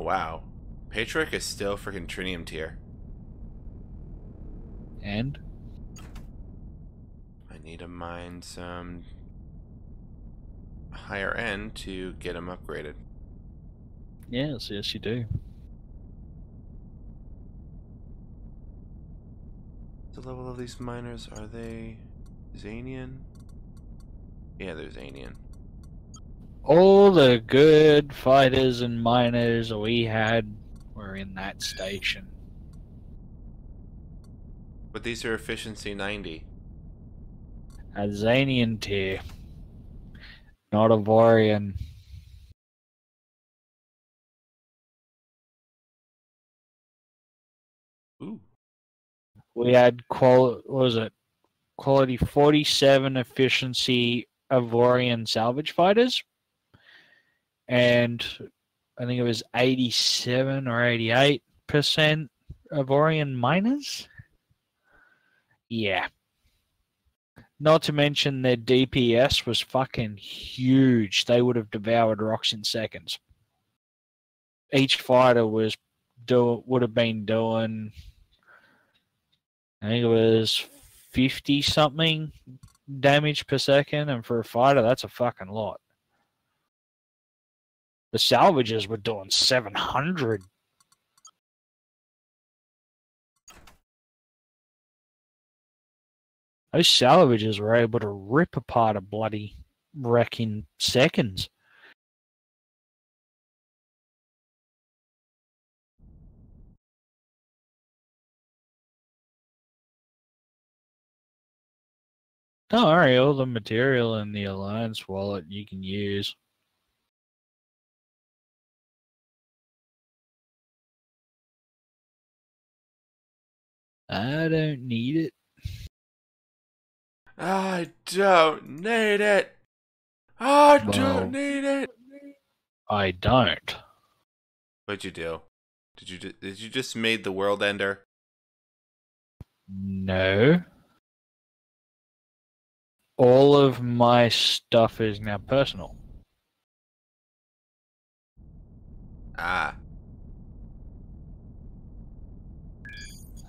wow. Patriarch is still freaking Trinium tier. And I need to mine some higher end to get him upgraded. yes, yes, you do. The level of these miners, are they Zanian? Yeah, they're Zanian. All the good fighters and miners we had were in that station. But these are efficiency 90. A Zanian tier, not Avorion. Ooh. We had what was it? Quality 47 efficiency Avorion salvage fighters, and I think it was 87 or 88% Avorion miners. Yeah. Not to mention their DPS was fucking huge. They would have devoured rocks in seconds. Each fighter would have been doing, I think it was 50 something damage per second, and for a fighter that's a fucking lot. The salvages were doing 700. Those salvages were able to rip apart a bloody wreck in seconds. Don't worry, all the material in the Alliance wallet you can use. I don't need it. I don't need it. I don't Well, need it. I don't. What'd you do? Did you just made the world ender? No. All of my stuff is now personal. Ah.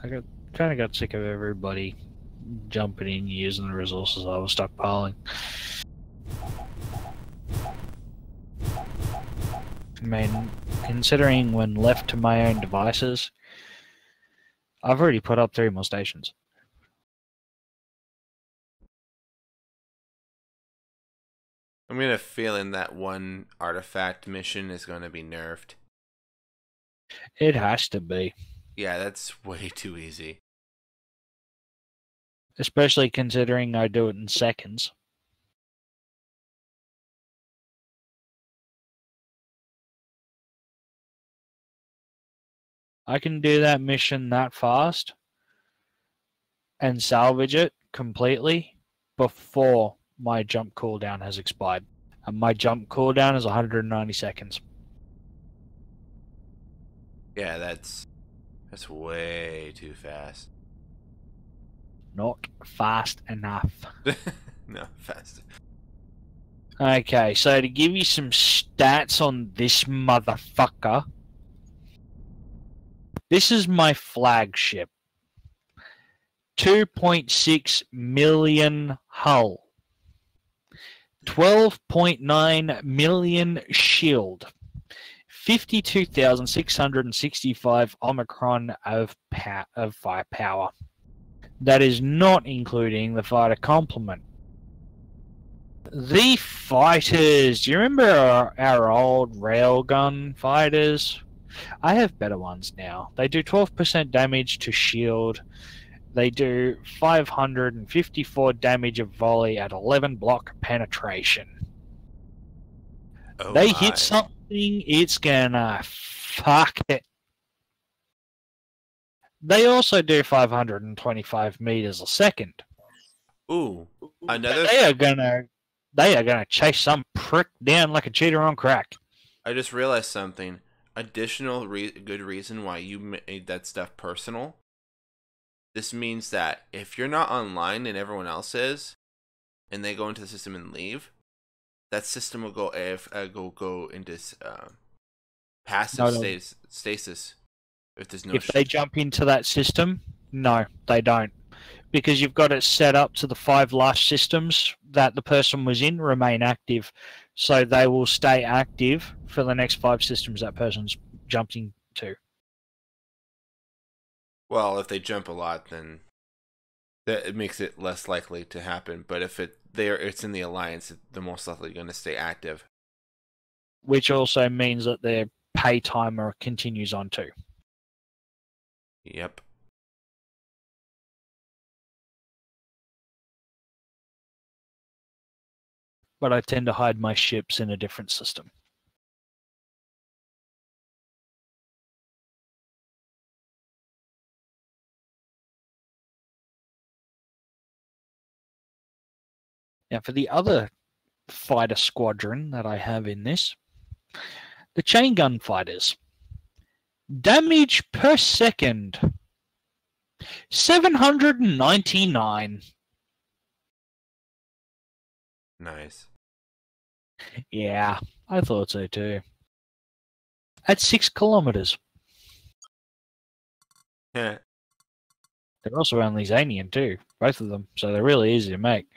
I kind of got sick of everybody jumping in using the resources I was stockpiling. I mean, considering when left to my own devices, I've already put up 3 more stations. I'm gonna feeling that one artifact mission is gonna be nerfed. It has to be. Yeah, that's way too easy. Especially considering I do it in seconds. I can do that mission that fast and salvage it completely before my jump cooldown has expired. And my jump cooldown is 190 seconds. Yeah, that's way too fast. Not fast enough. No, fast. Okay, so to give you some stats on this motherfucker, this is my flagship. 2.6 million hull. 12.9 million shield. 52,665 Omicron of firepower. That is not including the fighter complement. The fighters, do you remember our old railgun fighters? I have better ones now. They do 12% damage to shield. They do 554 damage of volley at 11 block penetration. Oh They my. hit something, it's gonna fuck it. They also do 525 meters a second. Ooh. Another. They are gonna chase some prick down like a cheater on crack. I just realized something. Additional good reason why you made that stuff personal. This means that if you're not online and everyone else is, and they go into the system and leave, that system will go go into passive No, no. stasis if there's no If they jump into that system, no, they don't. Because you've got it set up to the 5 last systems that the person was in remain active. So they will stay active for the next 5 systems that person's jumping to. Well, if they jump a lot, then that it makes it less likely to happen. But if it's in the alliance, they're most likely going to stay active. Which also means that their pay timer continues on too. Yep. But I tend to hide my ships in a different system. Now, for the other fighter squadron that I have in this, the chain gun fighters. Damage per second 799. Nice. Yeah, I thought so too. At 6 kilometers. Yeah. They're also only Xanian too, both of them, so they're really easy to make.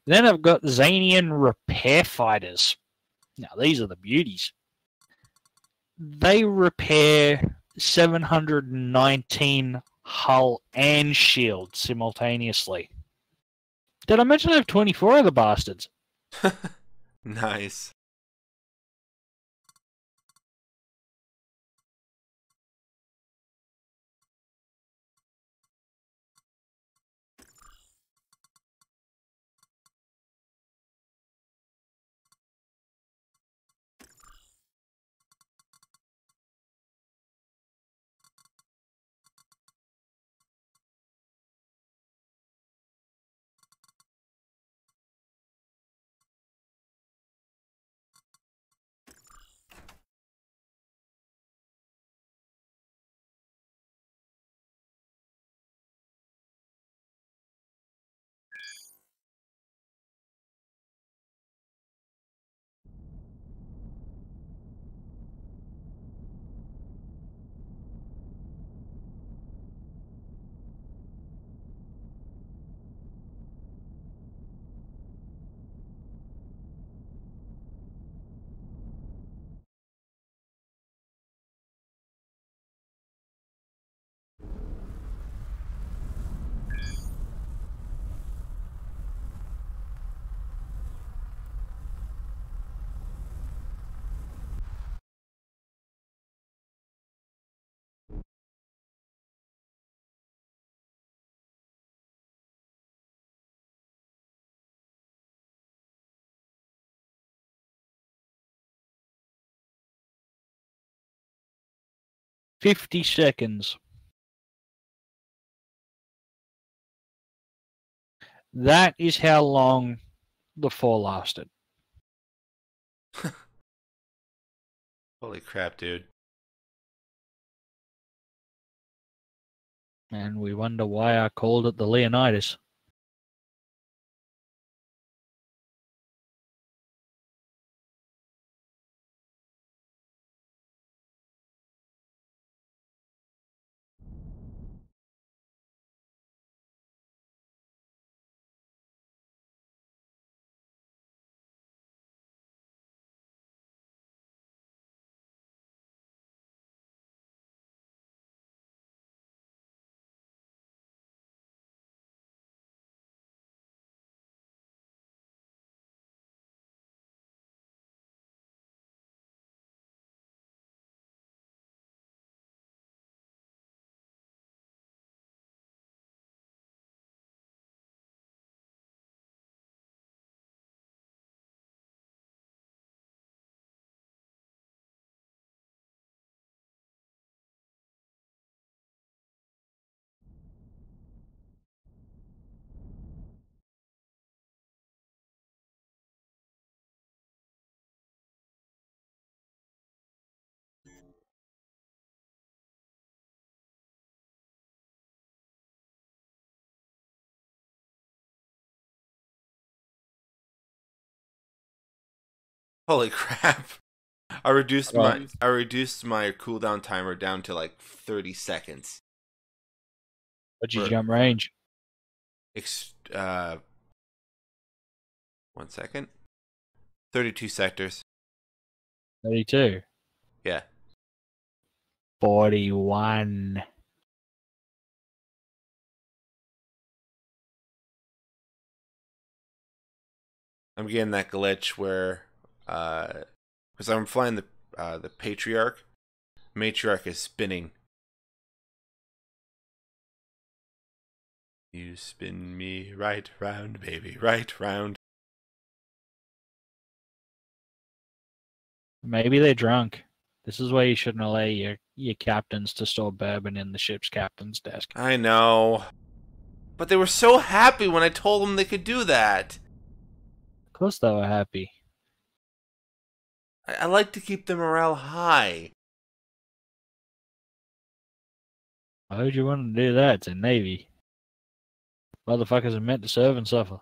Then I've got Xanian repair fighters. Now these are the beauties. They repair 719 hull and shield simultaneously. Did I mention I have 24 of the bastards? Nice. $50. That is how long the 4 lasted. Holy crap, dude. And we wonder why I called it the Leonidas. Holy crap. I reduced Right. my cooldown timer down to like 30 seconds. What'd you For jump range? ex- uh, 1 second. 32 sectors. 32. Yeah. 41. I'm getting that glitch where, because I'm flying the patriarch. Matriarch is spinning. You spin me right round, baby, right round. Maybe they're drunk. This is why you shouldn't allow your captains to store bourbon in the ship's captain's desk. I know. But they were so happy when I told them they could do that. Of course they were happy. I like to keep the morale high. Why would you want to do that? It's a navy. Motherfuckers are meant to serve and suffer.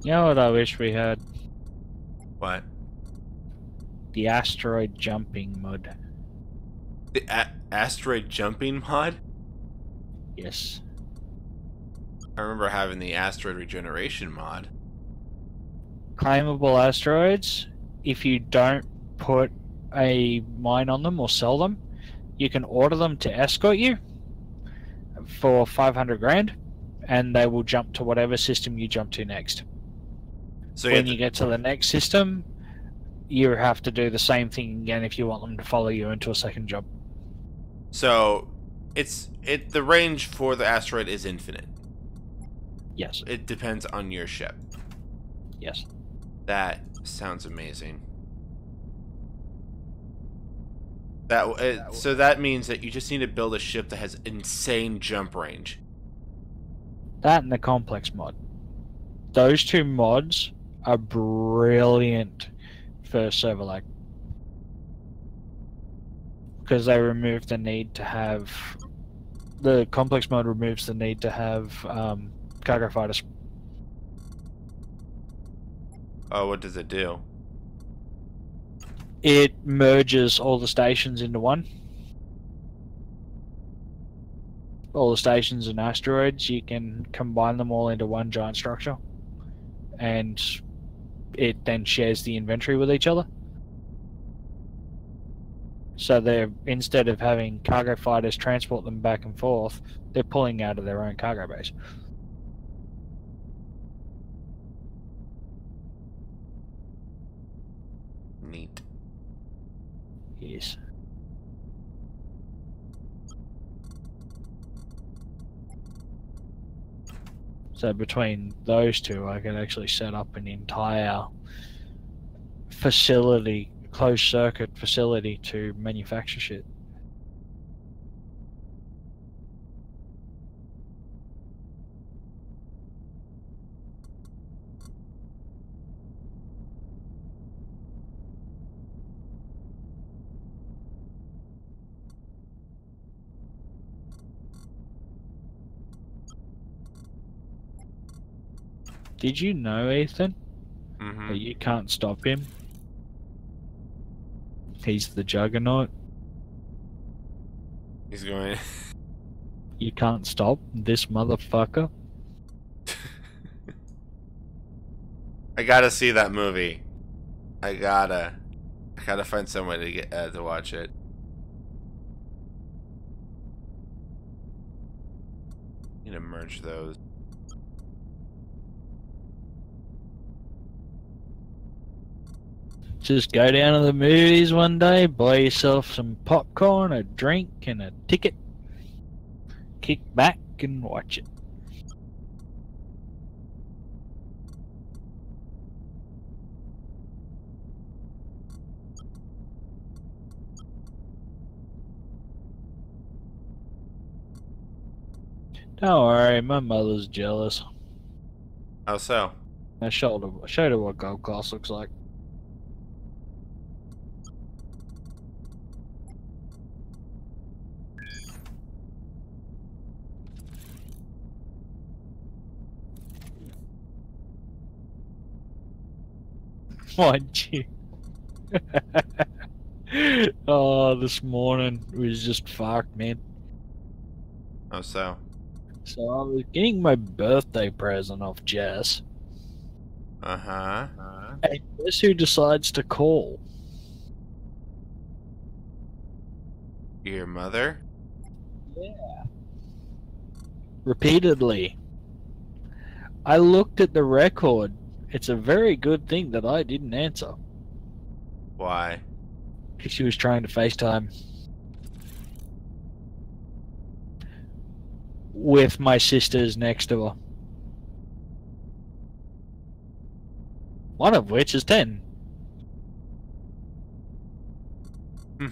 You know what I wish we had? What? The asteroid jumping mod. The asteroid jumping mod? Yes. I remember having the asteroid regeneration mod. Claimable asteroids, if you don't put a mine on them or sell them, you can order them to escort you for 500 grand, and they will jump to whatever system you jump to next. So When you get to the next system, you have to do the same thing again if you want them to follow you into a second job. So the range for the asteroid is infinite. Yes. It depends on your ship. Yes. That sounds amazing. So that means that you just need to build a ship that has insane jump range. That and the complex mod. Those two mods are brilliant for server lag. Because they remove the need to have... The complex mod removes the need to have cargo fighters. Oh, what does it do? It merges all the stations into one. All the stations and asteroids, you can combine them all into one giant structure. And it then shares the inventory with each other. So they're, instead of having cargo fighters transport them back and forth, they're pulling out of their own cargo base. Neat. Yes. So between those two, I can actually set up an entire facility, closed circuit facility to manufacture shit. Did you know, Ethan, Mm-hmm. that you can't stop him? He's the juggernaut. He's going. You can't stop this motherfucker. I gotta see that movie. I gotta find some way to get to watch it. Need to merge those. Just go down to the movies one day, buy yourself some popcorn, a drink, and a ticket. Kick back and watch it. Don't worry, my mother's jealous. How so? I showed her what gold class looks like. Mind you. Oh, this morning was just fucked, man. How so? So I was getting my birthday present off Jess. Uh-huh. And guess who decides to call? Your mother? Yeah. Repeatedly. I looked at the record. It's a very good thing that I didn't answer. Why? Because she was trying to FaceTime with my sisters next to her. One of which is 10. Hmm.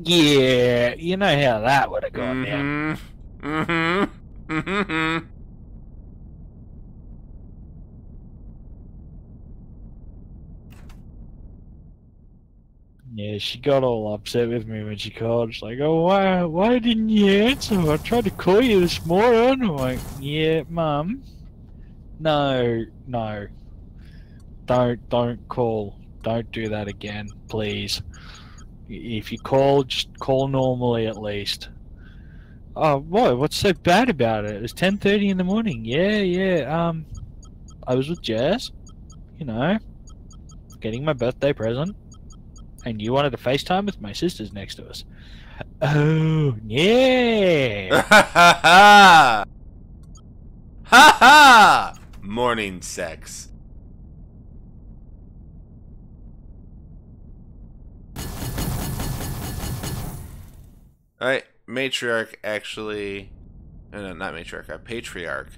Yeah, you know how that would have gone down. Mm-hmm. Mm-hmm. Yeah, she got all upset with me when she called. She's like, "Oh, why didn't you answer? I tried to call you this morning." I'm like, "Yeah, Mum, no, don't call. Don't do that again, please. If you call, just call normally at least." Oh, what? What's so bad about it? It's 10:30 in the morning. Yeah. I was with Jess, you know, getting my birthday present, and you wanted to FaceTime with my sisters next to us. Oh, yeah. Ha ha ha! Ha ha! Morning sex. Alright, matriarch actually. No, not matriarch, a patriarch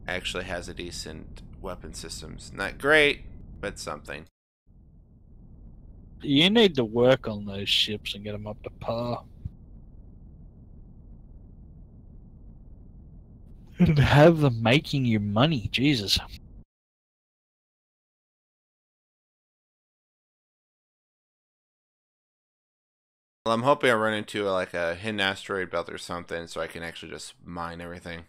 actually has a decent weapon systems. Not great, but something. You need to work on those ships and get them up to par. And have them making you money, Jesus. Well, I'm hoping I run into like a hidden asteroid belt or something so I can actually just mine everything.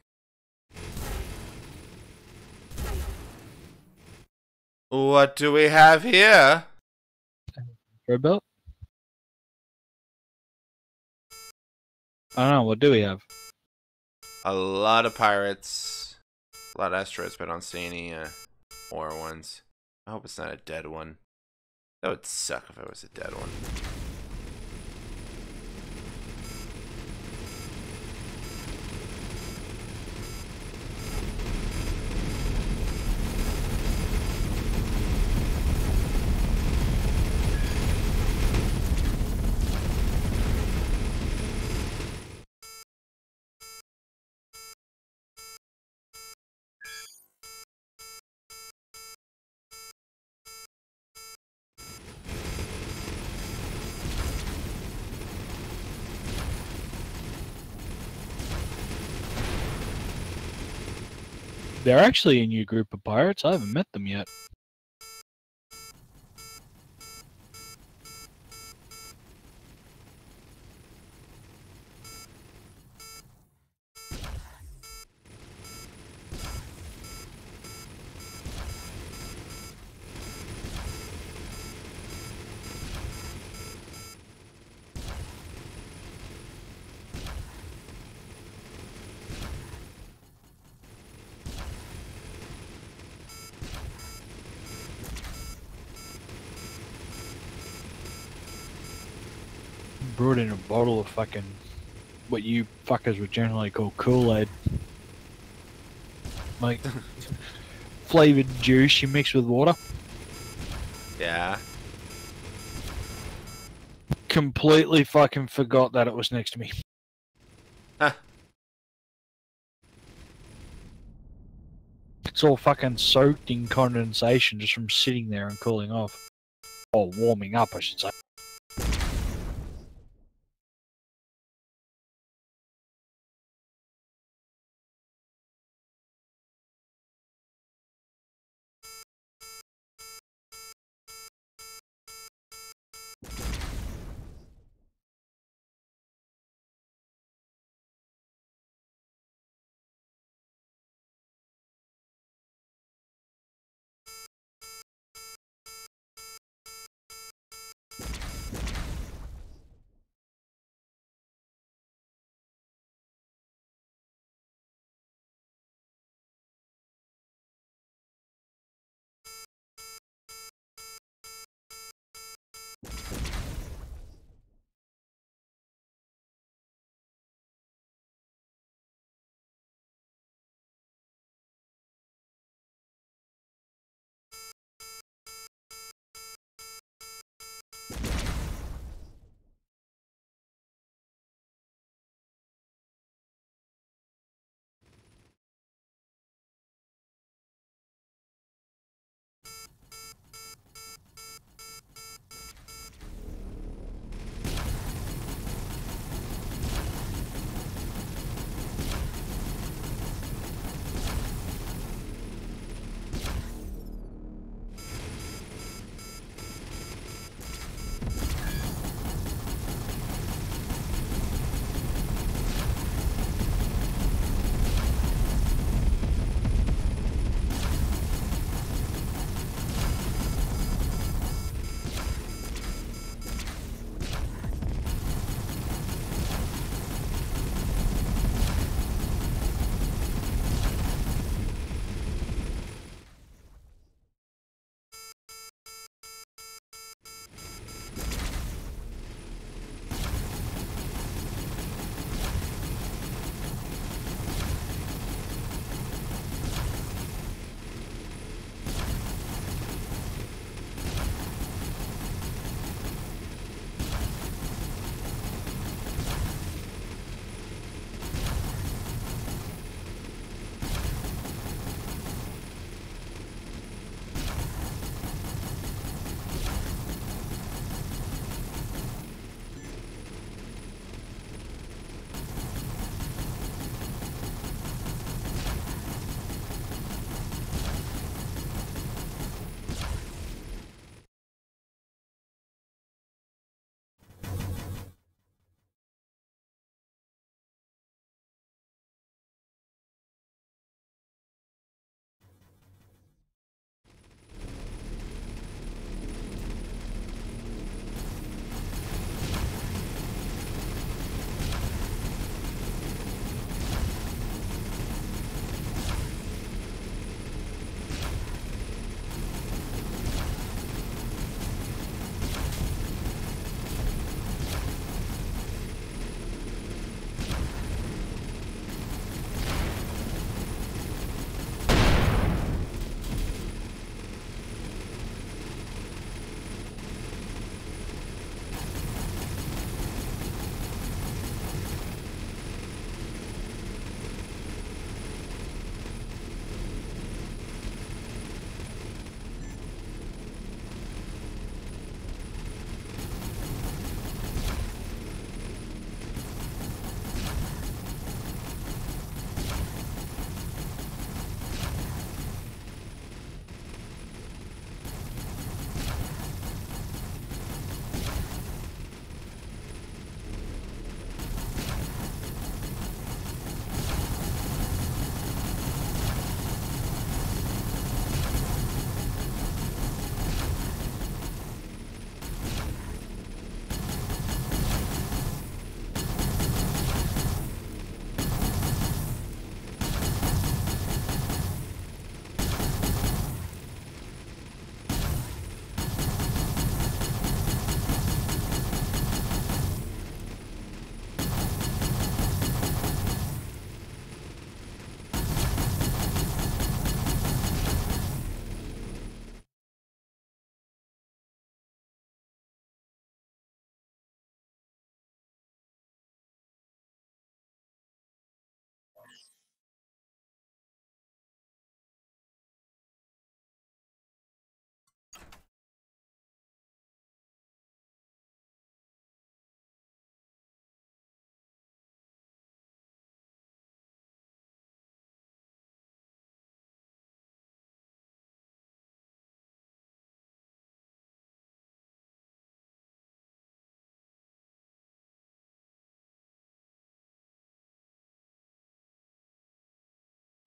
What do we have here? For a belt? I don't know, what do we have? A lot of pirates. A lot of asteroids, but I don't see any ore ones. I hope it's not a dead one. That would suck if it was a dead one. They're actually a new group of pirates. I haven't met them yet. Brewed in a bottle of fucking what you fuckers would generally call Kool-Aid. Like flavored juice you mix with water. Yeah. Completely fucking forgot that it was next to me. Huh. It's all fucking soaked in condensation just from sitting there and cooling off. Or warming up, I should say.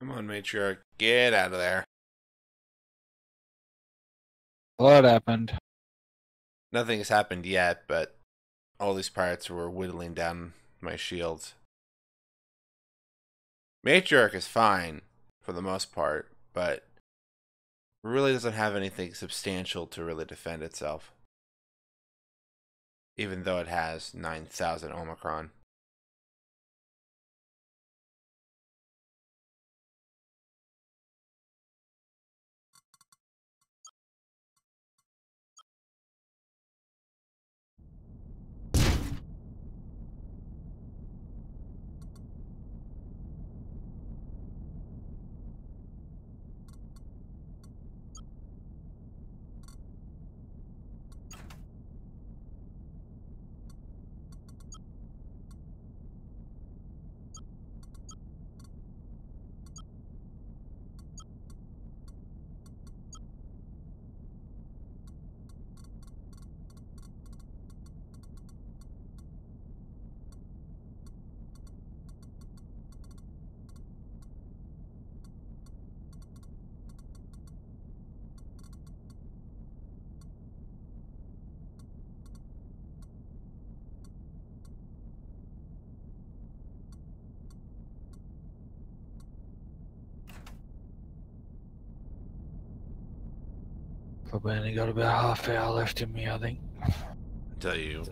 Come on, matriarch. Get out of there. What happened? Nothing has happened yet, but all these pirates were whittling down my shields. Matriarch is fine for the most part, but really doesn't have anything substantial to really defend itself. Even though it has 9,000 Omicron. I've only got about half hour left in me, I think. Until you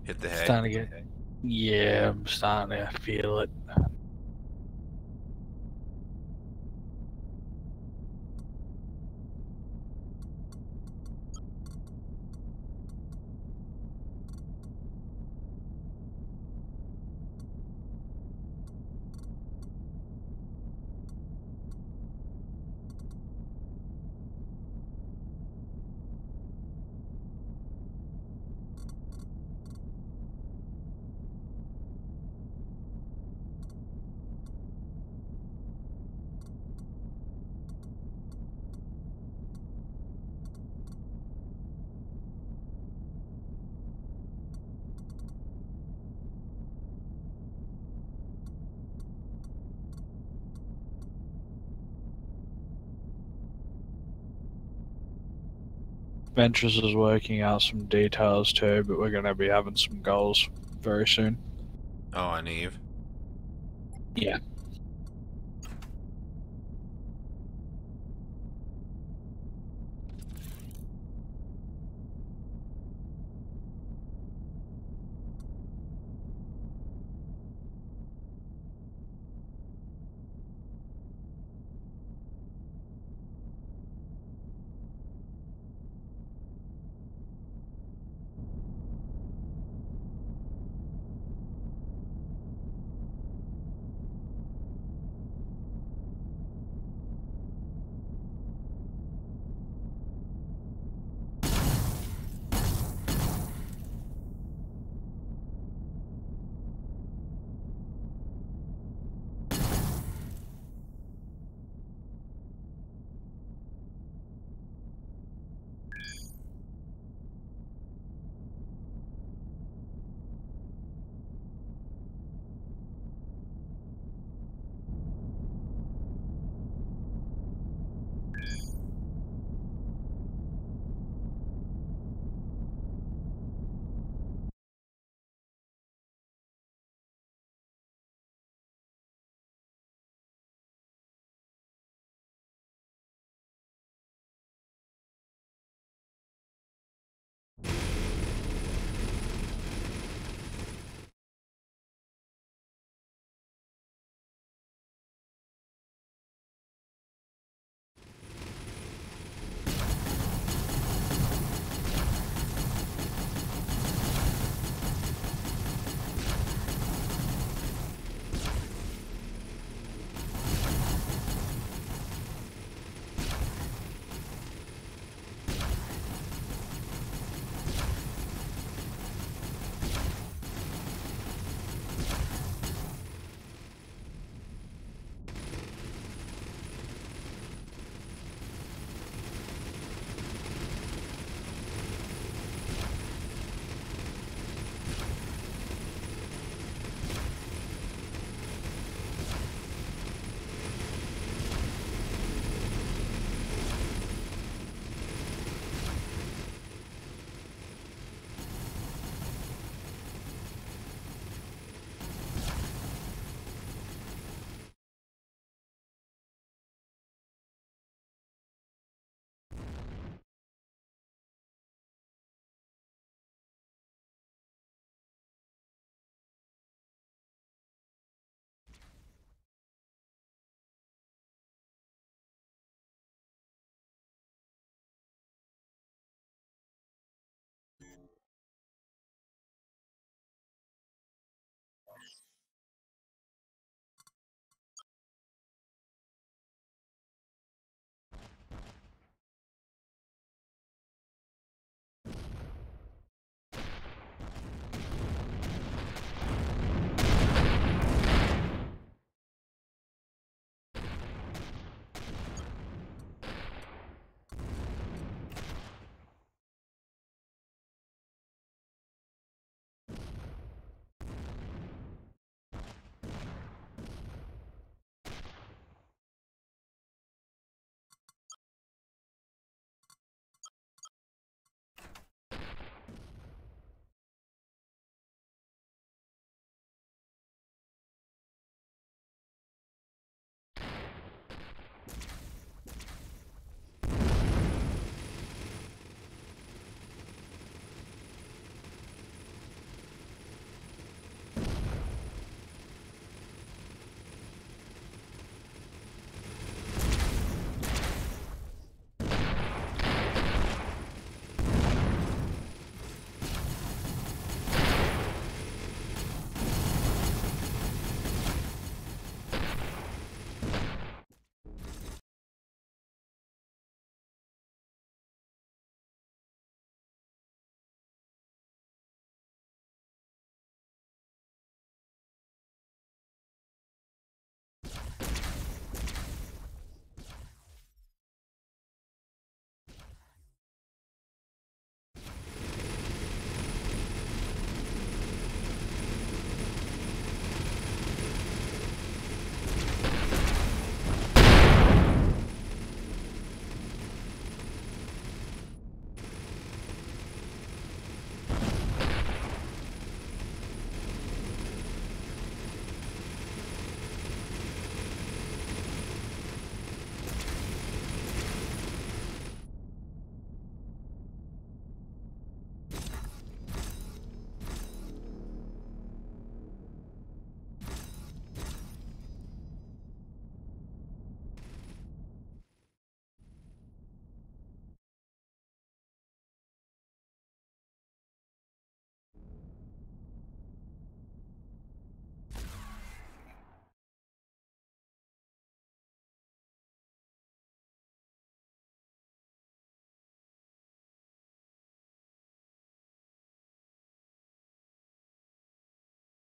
hit the hay. Starting to get. Yeah, I'm starting to feel it. Ventures is working out some details too, but we're going to be having some goals very soon. Oh, on Eve. Yeah.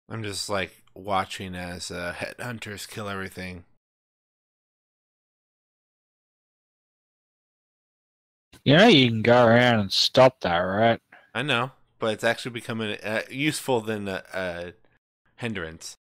I'm just like watching as headhunters kill everything. You know you can go around and stop that, right? I know, but it's actually becoming useful than a hindrance.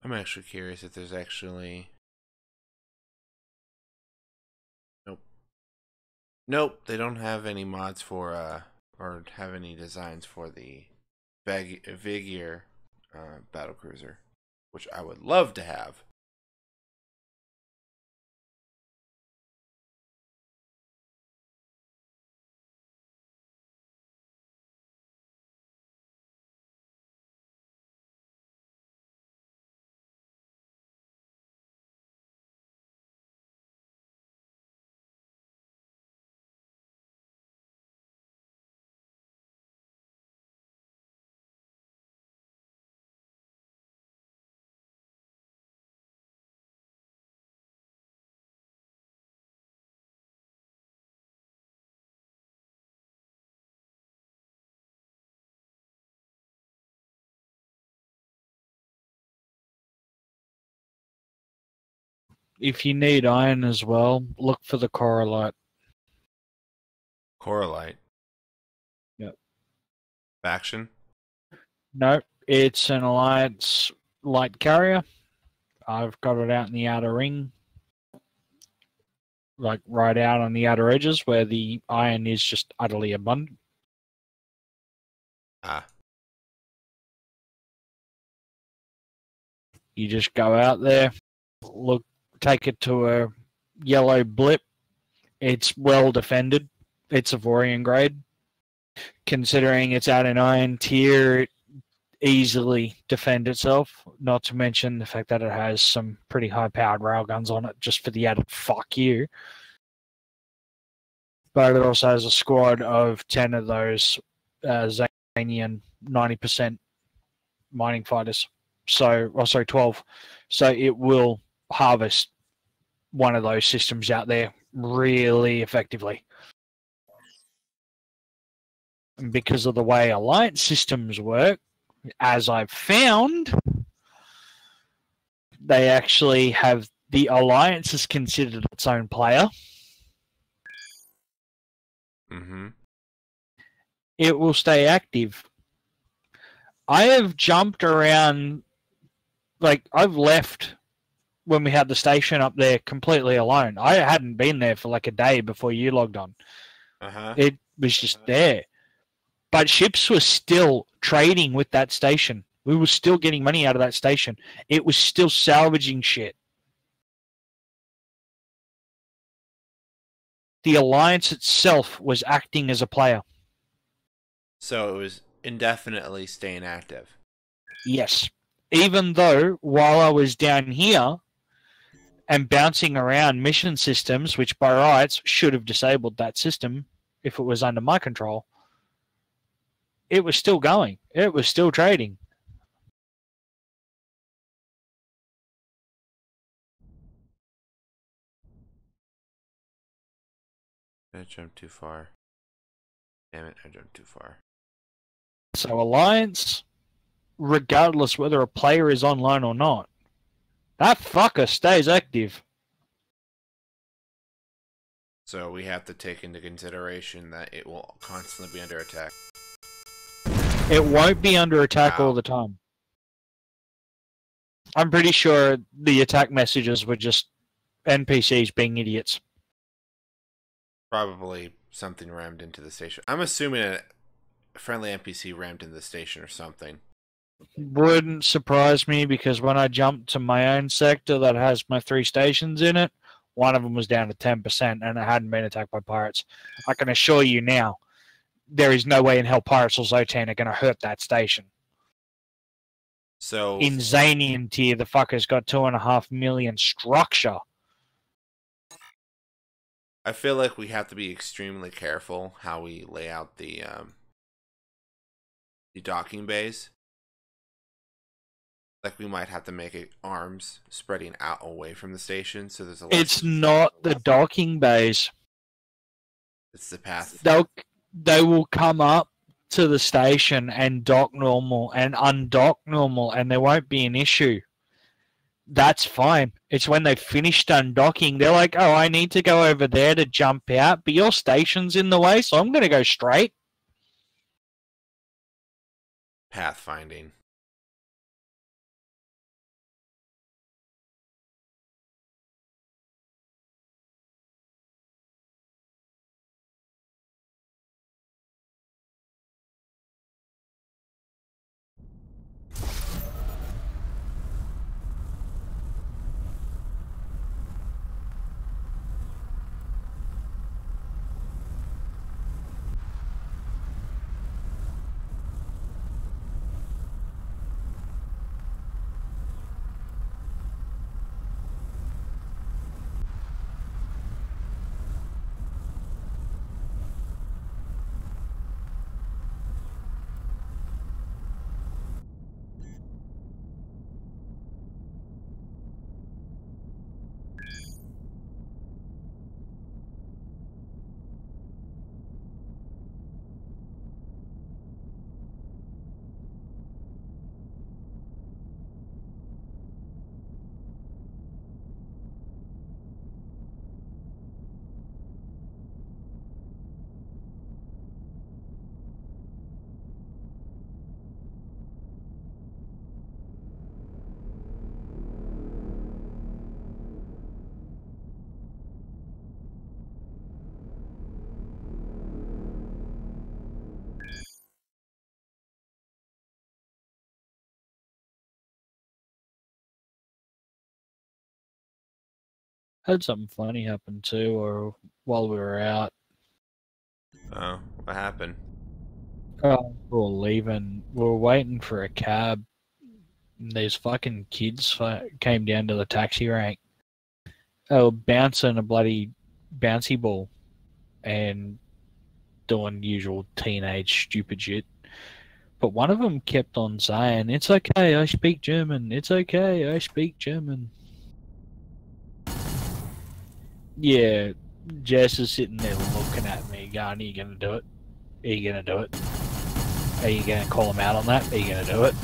I'm actually curious if there's actually. Nope. Nope, they don't have any mods for or have any designs for the Vigier battle cruiser, which I would love to have. If you need iron as well, look for the Coralite. Coralite. Yep. Faction? No, it's an Alliance light carrier. I've got it out in the outer ring, like right out on the outer edges where the iron is just utterly abundant. Ah. You just go out there, look, take it to a yellow blip. It's well defended. It's Avorion grade. Considering it's at an iron tier, it easily defend itself. Not to mention the fact that it has some pretty high-powered railguns on it, just for the added fuck you. But it also has a squad of 10 of those Zanian 90% mining fighters. So, 12. So it will harvest one of those systems out there really effectively. And because of the way alliance systems work, as I've found, they actually have the alliance is considered its own player. Mm-hmm. It will stay active. I have jumped around, like I've left when we had the station up there completely alone. I hadn't been there for like a day before you logged on. Uh-huh. It was just there. But ships were still trading with that station. We were still getting money out of that station. It was still salvaging shit. The Alliance itself was acting as a player. So it was indefinitely staying active. Yes. Even though while I was down here and bouncing around mission systems, which by rights should have disabled that system if it was under my control, it was still going. It was still trading. I jumped too far. Damn it, I jumped too far. So Alliance, regardless whether a player is online or not, that fucker stays active. So we have to take into consideration that it will constantly be under attack. It won't be under attack Wow. all the time. I'm pretty sure the attack messages were just NPCs being idiots. Probably something rammed into the station. I'm assuming a friendly NPC rammed into the station or something. Wouldn't surprise me because when I jumped to my own sector that has my 3 stations in it, one of them was down to 10% and it hadn't been attacked by pirates. I can assure you now, there is no way in hell pirates or Zotan are going to hurt that station. So In Zanian tier, the fucker's got 2.5 million structure. I feel like we have to be extremely careful how we lay out the docking bays. Like we might have to make it arms spreading out away from the station, so there's a. It's not the docking bays. It's the path. They will come up to the station and dock normal and undock normal, and there won't be an issue. That's fine. It's when they've finished undocking, they're like, oh, I need to go over there to jump out, but your station's in the way, so I'm going to go straight. Pathfinding. Had something funny happen too, or while we were out. Oh, what happened? We were leaving. We were waiting for a cab. And these fucking kids came down to the taxi rank. They were bouncing a bloody bouncy ball and doing usual teenage stupid shit. But one of them kept on saying, "It's okay, I speak German. It's okay, I speak German." Yeah, Jess is sitting there looking at me, going, "Are you going to do it? Are you going to do it? Are you going to call him out on that? Are you going to do it?"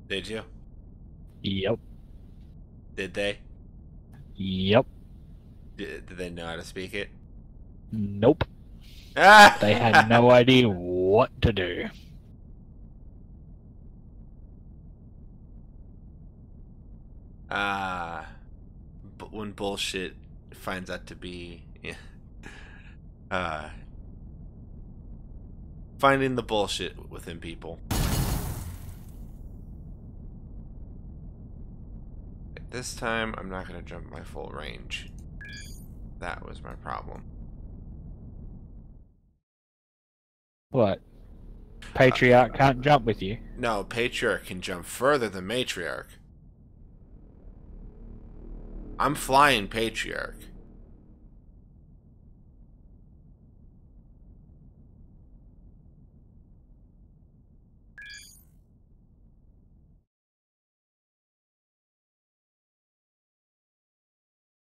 Did you? Yep. Did they? Yep. Did they know how to speak it? Nope. Ah! They had no idea what to do. Ah, but when bullshit finds out to be, yeah, uh, finding the bullshit within people. This time, I'm not gonna jump my full range. That was my problem. What? Patriarch can't jump with you? No, Patriarch can jump further than Matriarch. I'm flying Patriarch.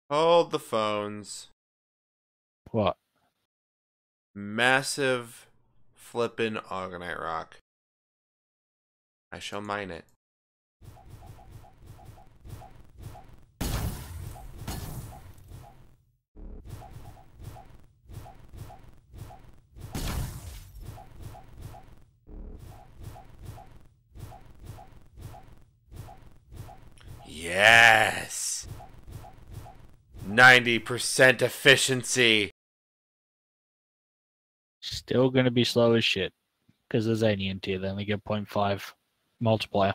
Hold the phones. What? Massive flippin' Organite Rock. I shall mine it. Yes! 90% efficiency! Still going to be slow as shit. Because there's alien tier, they only get 0.5 multiplier.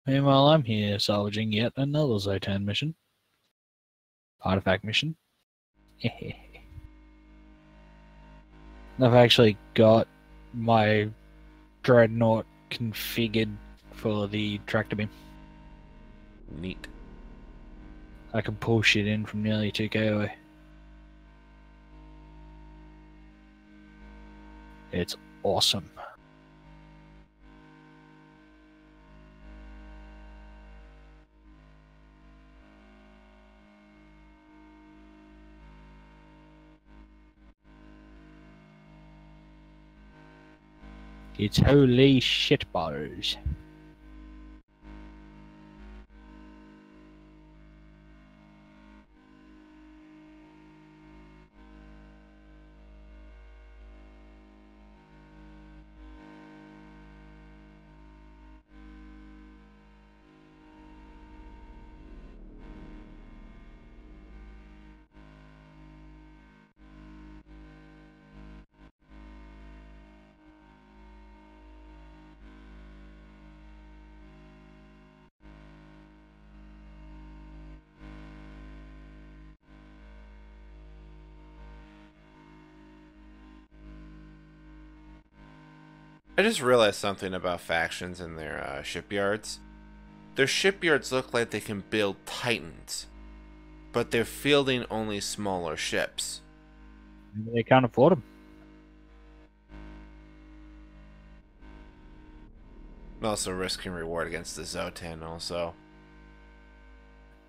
Meanwhile, I'm here salvaging yet another Zotan mission. Artifact mission. I've actually got my dreadnought configured for the tractor beam. Neat. I can pull shit in from nearly 2k away. It's awesome. It's holy shit balls. I just realized something about factions and their shipyards. Their shipyards look like they can build titans, but they're fielding only smaller ships. They can't afford them. Also, risk and reward against the Zotan, also.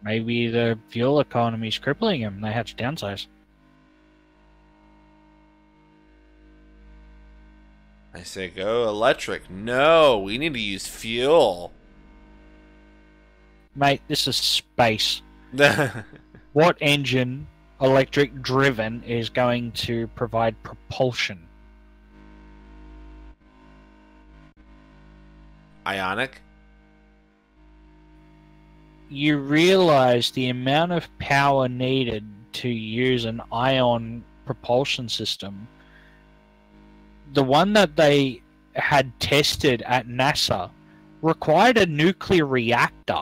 Maybe the fuel economy is crippling them. They have to downsize. I say go electric. No, we need to use fuel. Mate, this is space. What engine, electric driven, is going to provide propulsion? Ionic? You realize the amount of power needed to use an ion propulsion system. The one that they had tested at NASA required a nuclear reactor.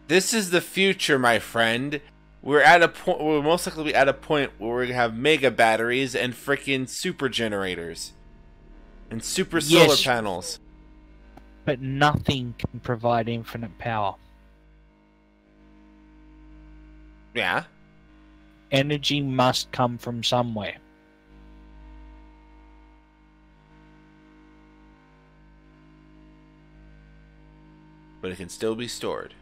This is the future, my friend. We're at a point. We'll most likely be at a point where we're gonna have mega batteries and freaking super generators and super solar panels. But nothing can provide infinite power. Yeah. Energy must come from somewhere. But it can still be stored.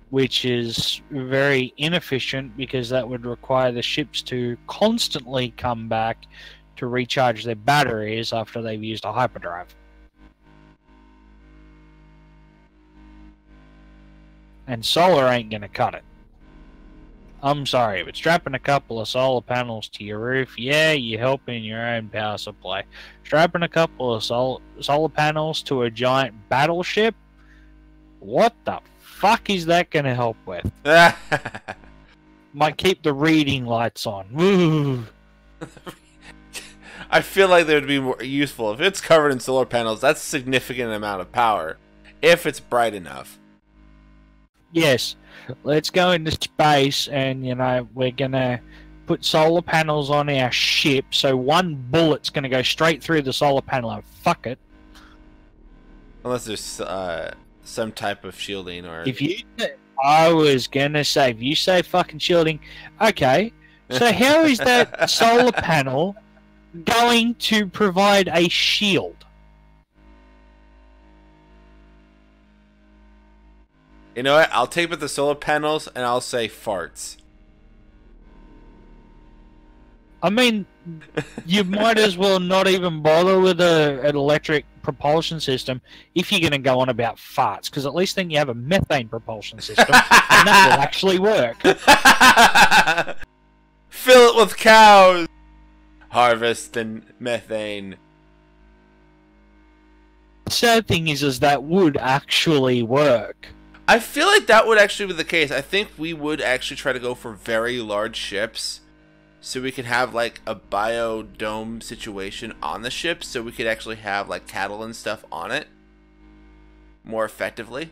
Which is very inefficient because that would require the ships to constantly come back to recharge their batteries after they've used a hyperdrive. And solar ain't gonna cut it. I'm sorry, but strapping a couple of solar panels to your roof, yeah, you're helping your own power supply. Strapping a couple of solar panels to a giant battleship, what the fuck is that gonna help with? Might keep the reading lights on. Woo. I feel like they would be more useful if it's covered in solar panels. That's a significant amount of power, if it's bright enough. Yes, let's go into space, and we're gonna put solar panels on our ship, so one bullet's gonna go straight through the solar panel. And fuck it. Unless there's some type of shielding, or I was gonna say, if you say fucking shielding, okay. So how is that solar panel going to provide a shield? You know what? I'll take with the solar panels and I'll say farts. I mean, you might as well not even bother with an electric propulsion system if you're going to go on about farts, because at least then you have a methane propulsion system and that will actually work. Fill it with cows. Harvest the methane. The sad thing is that would actually work. I feel like that would actually be the case. I think we would actually try to go for very large ships, so we could have like a biodome situation on the ship, so we could actually have like cattle and stuff on it more effectively.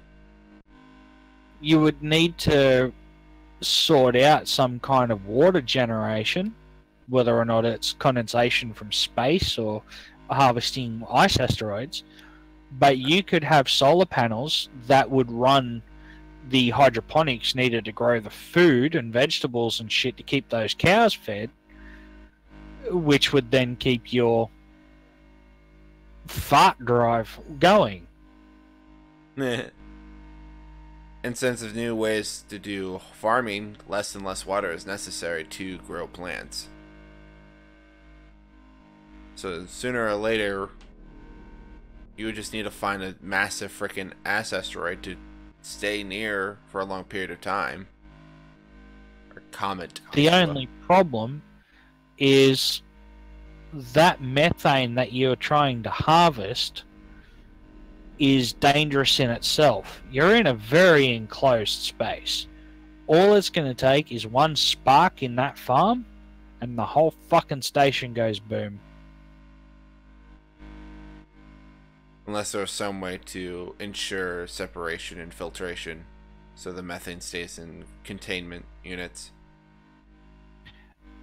You would need to sort out some kind of water generation, whether or not it's condensation from space or harvesting ice asteroids. But you could have solar panels that would run the hydroponics needed to grow the food and vegetables and shit to keep those cows fed, which would then keep your fart drive going. And since of new ways to do farming, less and less water is necessary to grow plants. So sooner or later, you would just need to find a massive freaking ass asteroid to stay near for a long period of time. Or comet. The only problem is that methane that you're trying to harvest is dangerous in itself. You're in a very enclosed space. All it's going to take is one spark in that farm and the whole fucking station goes boom. Unless there was some way to ensure separation and filtration so the methane stays in containment units.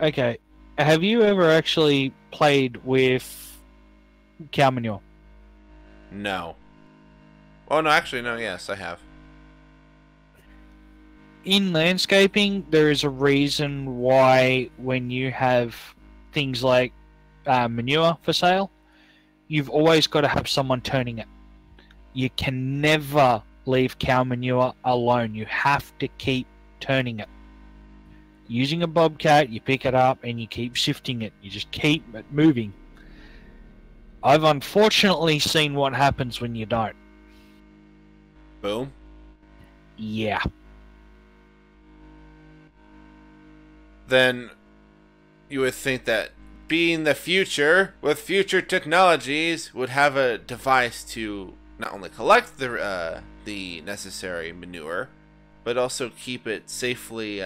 Okay, have you ever actually played with cow manure? No. Oh, no, actually, no, yes, I have. In landscaping, there is a reason why when you have things like manure for sale, you've always got to have someone turning it. You can never leave cow manure alone. You have to keep turning it. Using a bobcat, you pick it up and you keep shifting it. You just keep it moving. I've unfortunately seen what happens when you don't. Boom. Yeah. Then you would think that being the future with future technologies would have a device to not only collect the necessary manure, but also keep it safely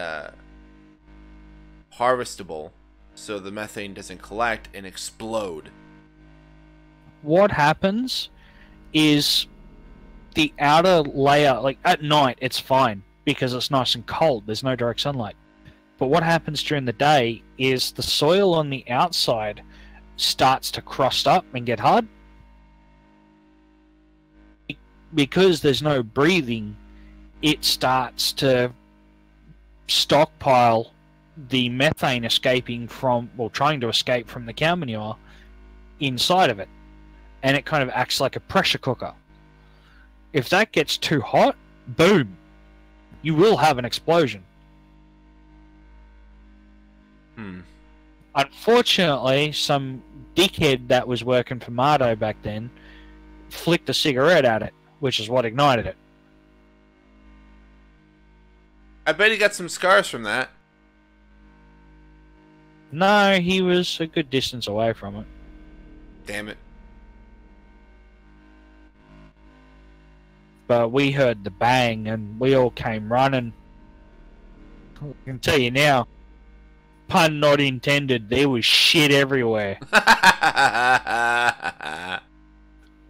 harvestable, so the methane doesn't collect and explode. What happens is the outer layer, like at night, it's fine because it's nice and cold. There's no direct sunlight. But what happens during the day is the soil on the outside starts to crust up and get hard. Because there's no breathing, it starts to stockpile the methane escaping from, well, trying to escape from the cow manure inside of it. And it kind of acts like a pressure cooker. If that gets too hot, boom, you will have an explosion. Unfortunately, some dickhead that was working for Mardo back then flicked a cigarette at it, which is what ignited it. I bet he got some scars from that. No, he was a good distance away from it. Damn it. But we heard the bang and we all came running. I can tell you now, pun not intended, there was shit everywhere.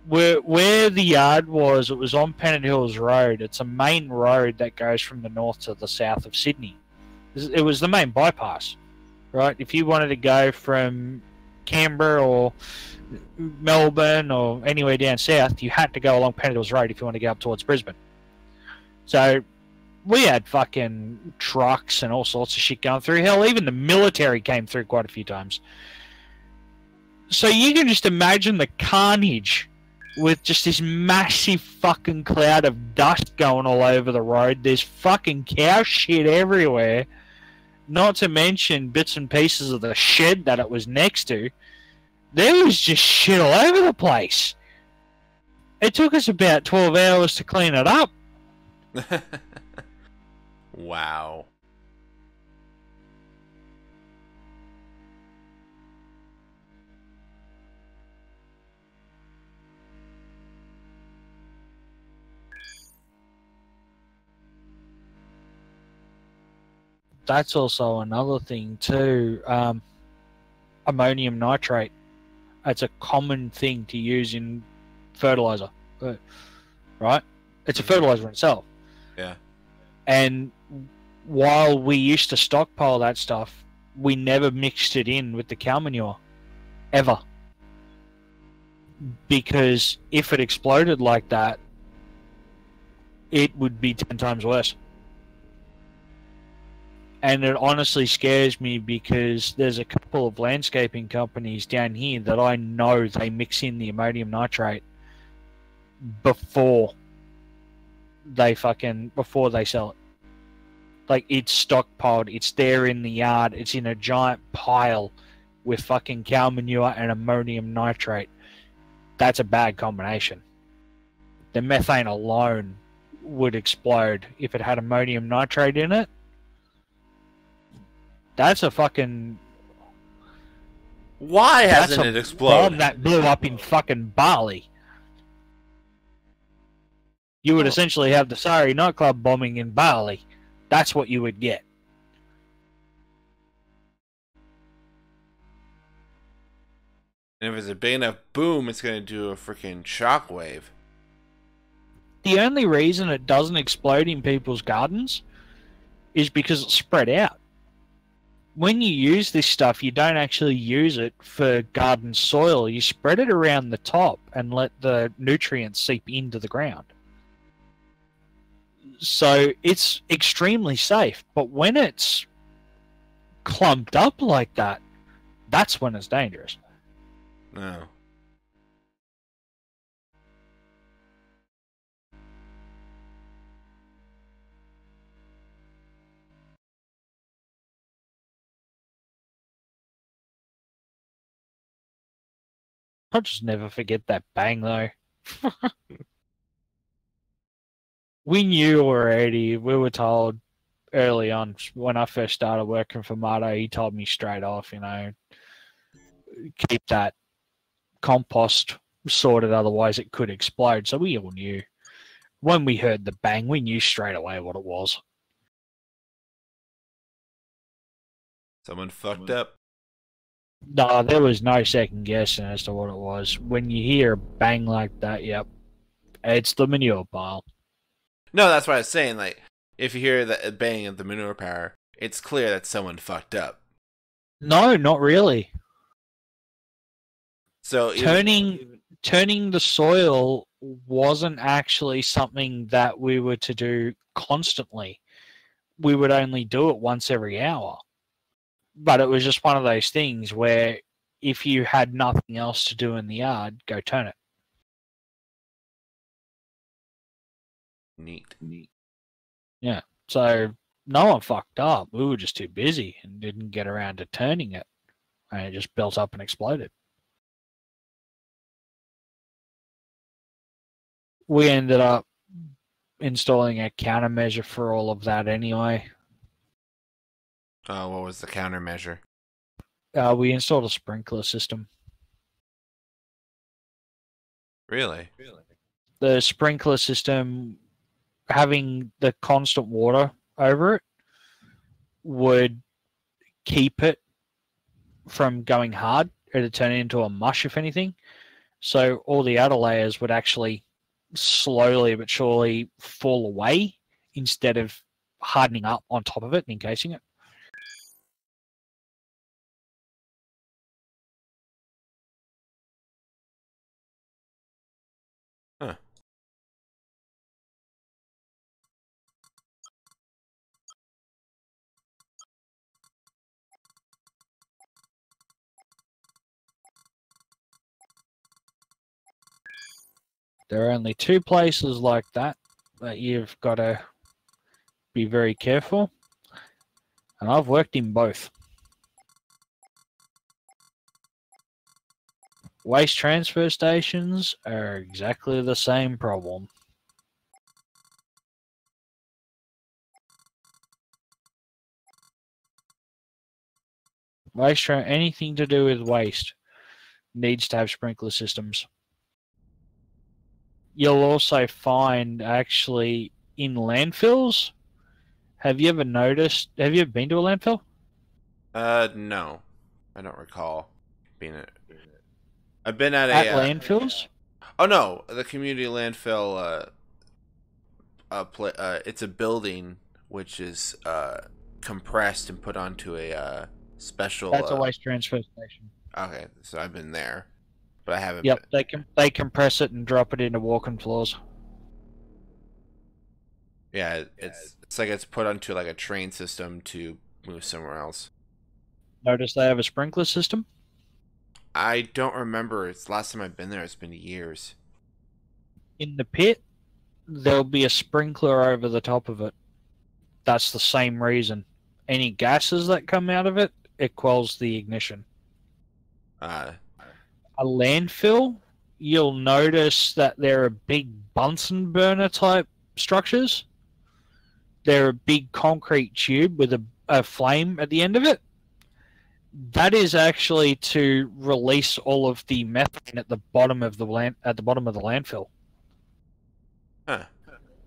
Where the yard was, it was on Pennant Hills Road. It's a main road that goes from the north to the south of Sydney. It was the main bypass, right? If you wanted to go from Canberra or Melbourne or anywhere down south, you had to go along Pennant Hills Road if you want to go up towards Brisbane. So we had fucking trucks and all sorts of shit going through. Hell, even the military came through quite a few times. So you can just imagine the carnage with just this massive fucking cloud of dust going all over the road. There's fucking cow shit everywhere. Not to mention bits and pieces of the shed that it was next to. There was just shit all over the place. It took us about 12 hours to clean it up. Wow. That's also another thing too. Ammonium nitrate. It's a common thing to use in fertilizer, right? It's a fertilizer in itself. Yeah. And while we used to stockpile that stuff, we never mixed it in with the cow manure, ever. Because if it exploded like that, it would be 10 times worse. And it honestly scares me because there's a couple of landscaping companies down here that I know they mix in the ammonium nitrate before they sell it. Like, it's stockpiled, it's there in the yard, it's in a giant pile with fucking cow manure and ammonium nitrate. That's a bad combination. The methane alone would explode if it had ammonium nitrate in it. That's a fucking... Why hasn't it exploded? Bomb that blew up in fucking Bali. You would essentially have the Sari nightclub bombing in Bali. That's what you would get. And if it's a big enough boom, it's going to do a freaking shockwave. The only reason it doesn't explode in people's gardens is because it's spread out. When you use this stuff, you don't actually use it for garden soil. You spread it around the top and let the nutrients seep into the ground. So it's extremely safe. But when it's clumped up like that, that's when it's dangerous. No. I'll just never forget that bang, though. We knew already. We were told early on when I first started working for Mato. He told me straight off, keep that compost sorted, otherwise it could explode. So we all knew. When we heard the bang, we knew straight away what it was. Someone fucked up. No, there was no second guessing as to what it was. When you hear a bang like that, yep, it's the manure pile. No, that's what I was saying. Like, if you hear the bang of the manure power, it's clear that someone fucked up. No, not really. So Turning the soil wasn't actually something that we were to do constantly. We would only do it once every hour. But it was just one of those things where if you had nothing else to do in the yard, go turn it. Neat. Yeah. So no one fucked up. We were just too busy and didn't get around to turning it. And it just built up and exploded. We ended up installing a countermeasure for all of that anyway. What was the countermeasure? We installed a sprinkler system. Really? The sprinkler system, having the constant water over it, would keep it from going hard. It'd turn it into a mush, if anything. So all the outer layers would actually slowly but surely fall away instead of hardening up on top of it and encasing it. Huh. There are only two places like that you've got to be very careful. And I've worked in both. Waste transfer stations are exactly the same problem. Anything to do with waste needs to have sprinkler systems. You'll also find actually in landfills. Have you ever been to a landfill? No. I don't recall being it. I've been at At a landfills? oh no, the community landfill it's a building which is compressed and put onto a special That's a waste transfer station. Okay, so I've been there, but I haven't Yep, been. they compress it and drop it into walk-in floors. Yeah, it's like it's put onto like a train system to move somewhere else. Notice they have a sprinkler system. I don't remember. It's last time I've been there. It's been years. In the pit, there'll be a sprinkler over the top of it. That's the same reason. Any gases that come out of it, it quells the ignition. A landfill, you'll notice that there are big Bunsen burner type structures. They're a big concrete tube with a flame at the end of it. That is actually to release all of the methane at the bottom of the landfill. Huh.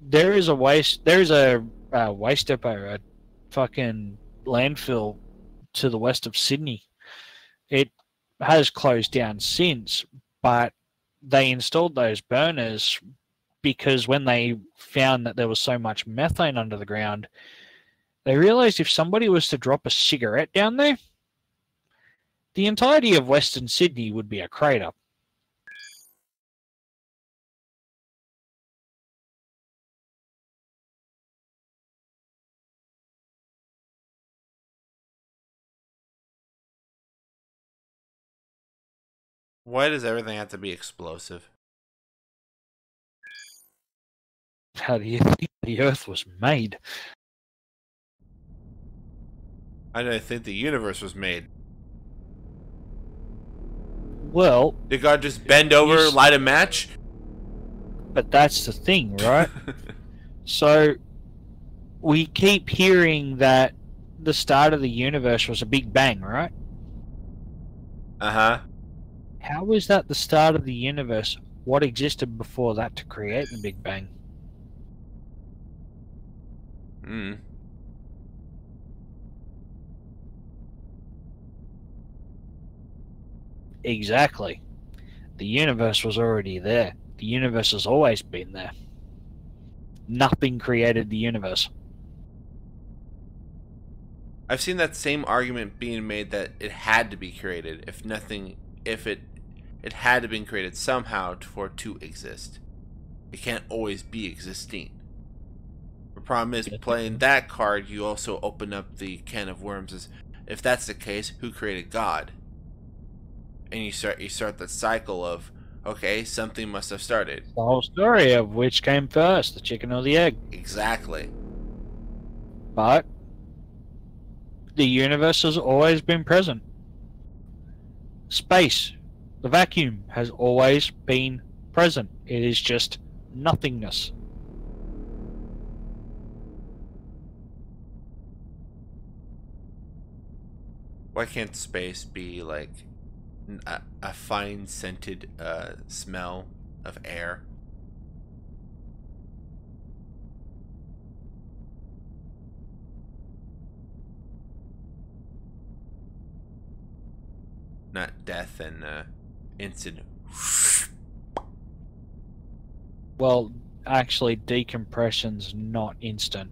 There is a waste depot, a fucking landfill to the west of Sydney. It has closed down since, but they installed those burners because when they found that there was so much methane under the ground, they realized if somebody was to drop a cigarette down there, the entirety of Western Sydney would be a crater. Why does everything have to be explosive? How do you think the Earth was made? I don't think the universe was made. Well, Did God just bend over, light a match? but that's the thing, right? So we keep hearing that the start of the universe was a big bang, right? Uh-huh. How is that the start of the universe? What existed before that to create the big bang? Hmm. Exactly. The universe was already there. The universe has always been there. Nothing created the universe. I've seen that same argument being made that it had to be created. If it had to been created somehow for it to exist. It can't always be existing. The problem is playing that card, you also open up the can of worms. As if that's the case, who created God? And you start that cycle of, okay, something must have started. The whole story of which came first, the chicken or the egg. Exactly. But the universe has always been present. Space, the vacuum, has always been present. It is just nothingness. Why can't space be like a fine scented smell of air? Not death and instant. Well, actually, decompression's not instant.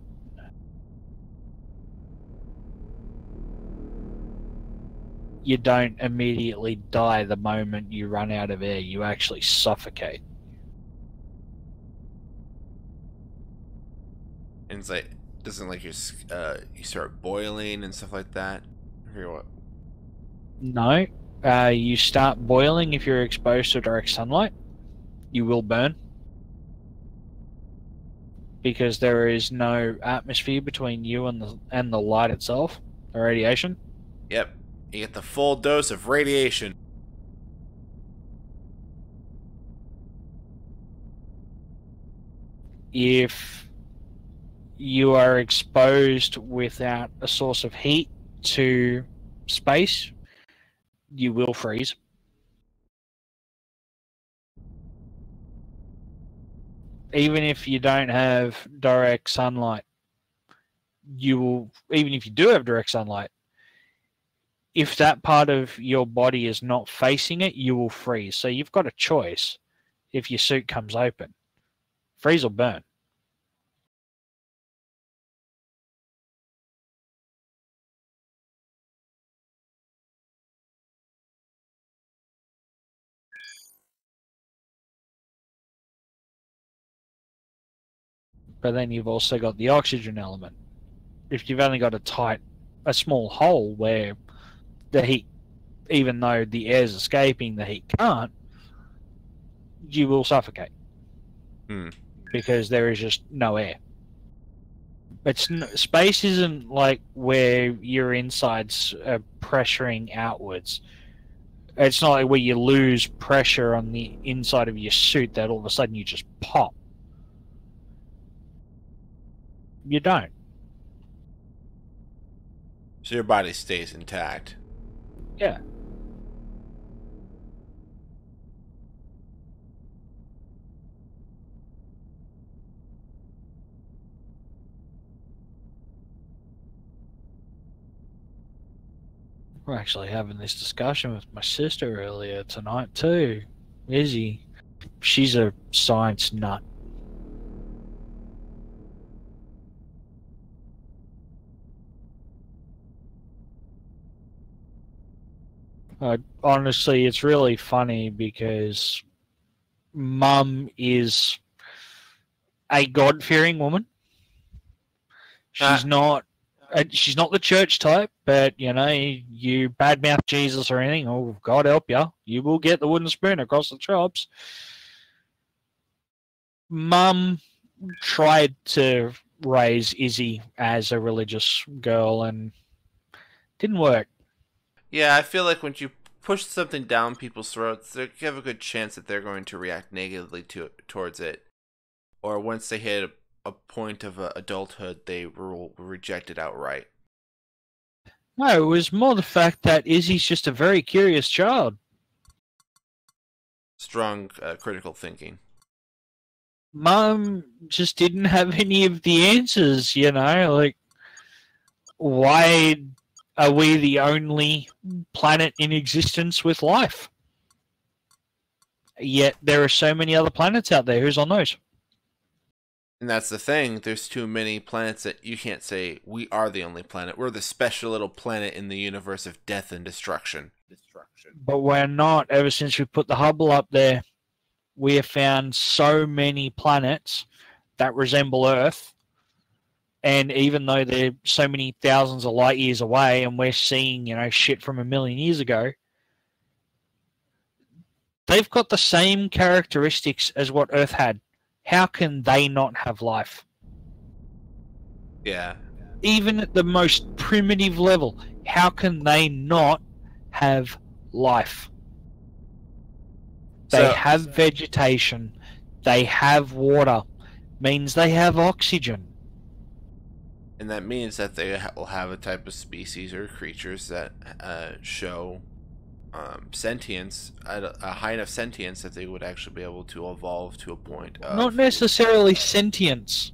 You don't immediately die the moment you run out of air. You actually suffocate. And it's like, doesn't like you start boiling and stuff like that. I forget what. No. You start boiling if you're exposed to direct sunlight. You will burn. Because there is no atmosphere between you and the light itself, the radiation. Yep, you get the full dose of radiation. If you are exposed without a source of heat to space, you will freeze. Even if you don't have direct sunlight, you will, even if you do have direct sunlight, if that part of your body is not facing it, you will freeze. So you've got a choice if your suit comes open: freeze or burn. But then you've also got the oxygen element. If you've only got a small hole where the heat, even though the air's escaping, the heat can't, you will suffocate because there is just no air. Space isn't like where your insides are pressuring outwards. It's not like where you lose pressure on the inside of your suit that all of a sudden you just pop. You don't. So your body stays intact. Yeah. We're actually having this discussion with my sister earlier tonight too. Izzy. She's a science nut. Honestly, it's really funny because Mum is a God-fearing woman. She's not the church type, but you know, you badmouth Jesus or anything, oh God help you, you will get the wooden spoon across the chops. Mum tried to raise Izzy as a religious girl and didn't work. Yeah, I feel like when you push something down people's throats, they have a good chance that they're going to react negatively towards it. Or once they hit a point of adulthood, they will reject it outright. No, it was more the fact that Izzy's just a very curious child. Strong critical thinking. Mum just didn't have any of the answers, you know, like, why are we the only planet in existence with life? Yet there are so many other planets out there. Who's on those? And that's the thing. There's too many planets that you can't say we are the only planet. We're the special little planet in the universe of death and destruction. But we're not. Ever since we put the Hubble up there, we have found so many planets that resemble Earth. And even though they're so many thousands of light years away and we're seeing, you know, shit from 1,000,000 years ago, they've got the same characteristics as what Earth had. How can they not have life? Yeah. Even at the most primitive level, how can they not have life? They have vegetation. They have water. Means they have oxygen. And that means that they will have a type of species or creatures that show sentience, a high enough sentience that they would actually be able to evolve to a point of... Not necessarily sentience.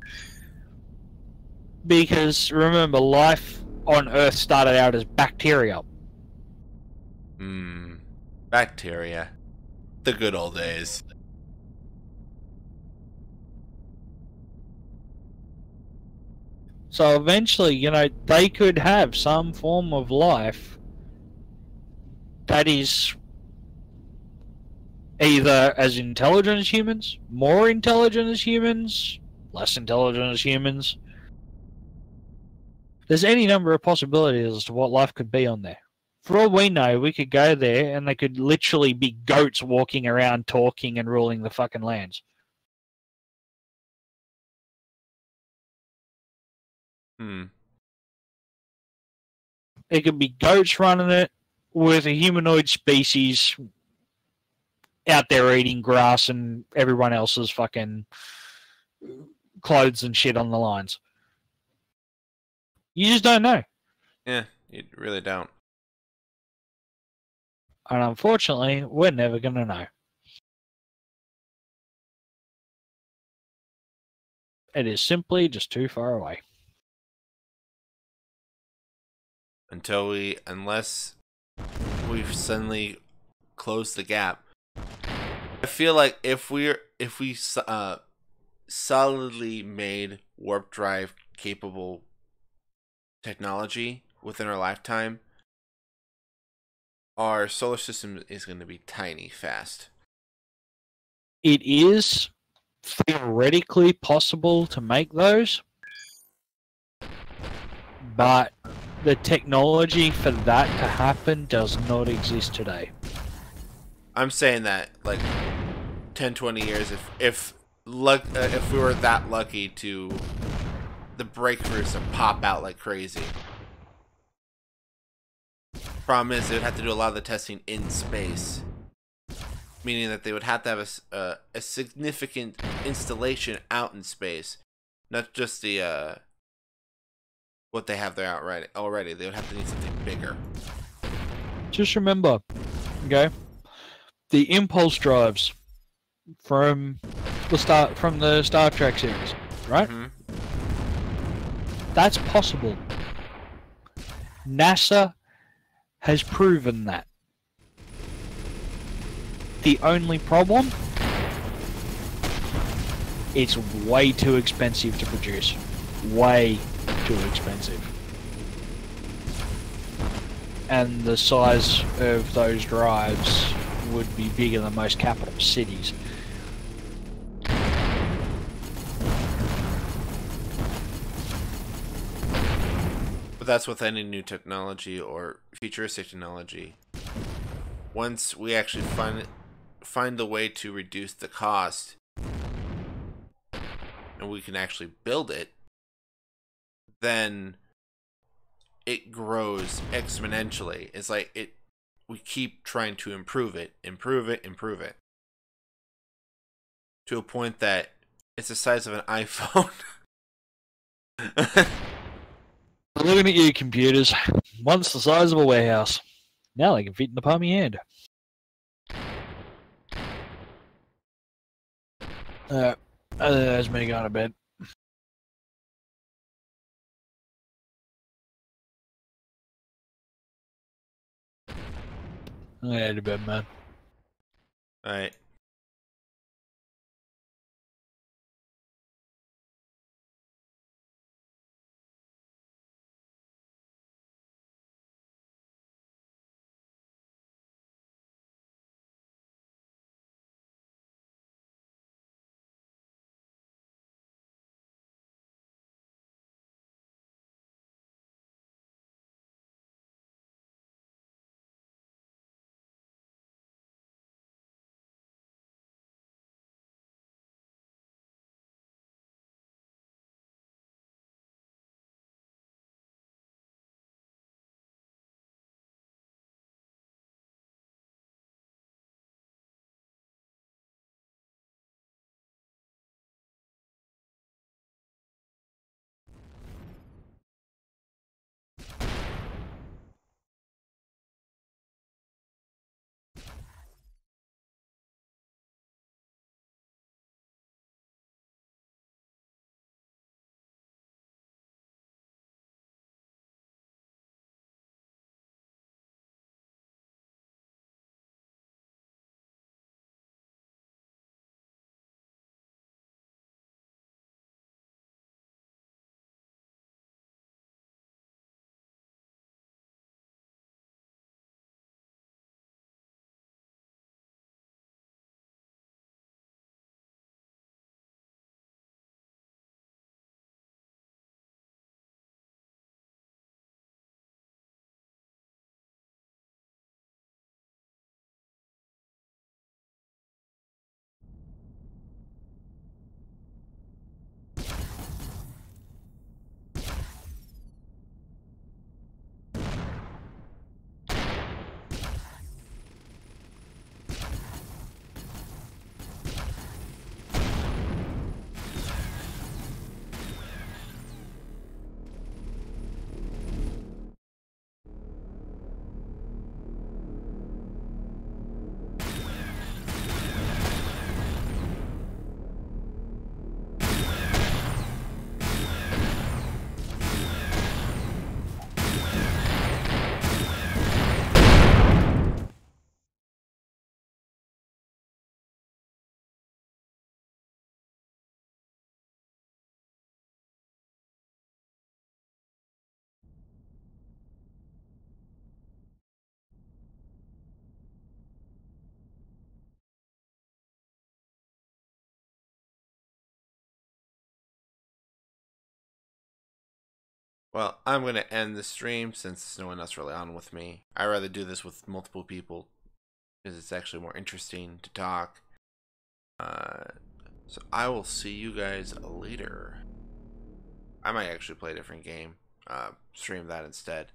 Because, remember, life on Earth started out as bacteria. Bacteria. The good old days. So eventually, you know, they could have some form of life that is either as intelligent as humans, more intelligent as humans, less intelligent as humans. There's any number of possibilities as to what life could be on there. For all we know, we could go there and they could literally be goats walking around talking and ruling the fucking lands. It could be goats running it with a humanoid species out there eating grass and everyone else's fucking clothes and shit on the lines. You just don't know. Yeah, you really don't. And unfortunately, we're never going to know. It is simply just too far away. Unless we've suddenly closed the gap. I feel like if we solidly made warp drive capable technology within our lifetime, our solar system is going to be tiny fast. It is theoretically possible to make those, but the technology for that to happen does not exist today. I'm saying that like 10, 20 years, if we were that lucky to the breakthroughs to pop out like crazy. Problem is, they would have to do a lot of the testing in space, meaning that they would have to have a significant installation out in space, not just the what they have there already. They would have to need something bigger. Just remember, okay, the impulse drives from the Star Trek series, right? Mm-hmm. That's possible. NASA has proven that. The only problem, it's way too expensive to produce. Way too expensive. And the size of those drives would be bigger than most capital cities. But that's with any new technology or futuristic technology. Once we actually find a way to reduce the cost, and we can actually build it, then it grows exponentially. It's like we keep trying to improve it, improve it, improve it, to a point that it's the size of an iPhone. Looking at you computers, once the size of a warehouse. Now they can fit in the palm of your hand. That's me going to bed. I'm going to head to bed, man. Alright. Well, I'm going to end the stream since no one else really on with me. I'd rather do this with multiple people because it's actually more interesting to talk. So I will see you guys later. I might actually play a different game, stream that instead.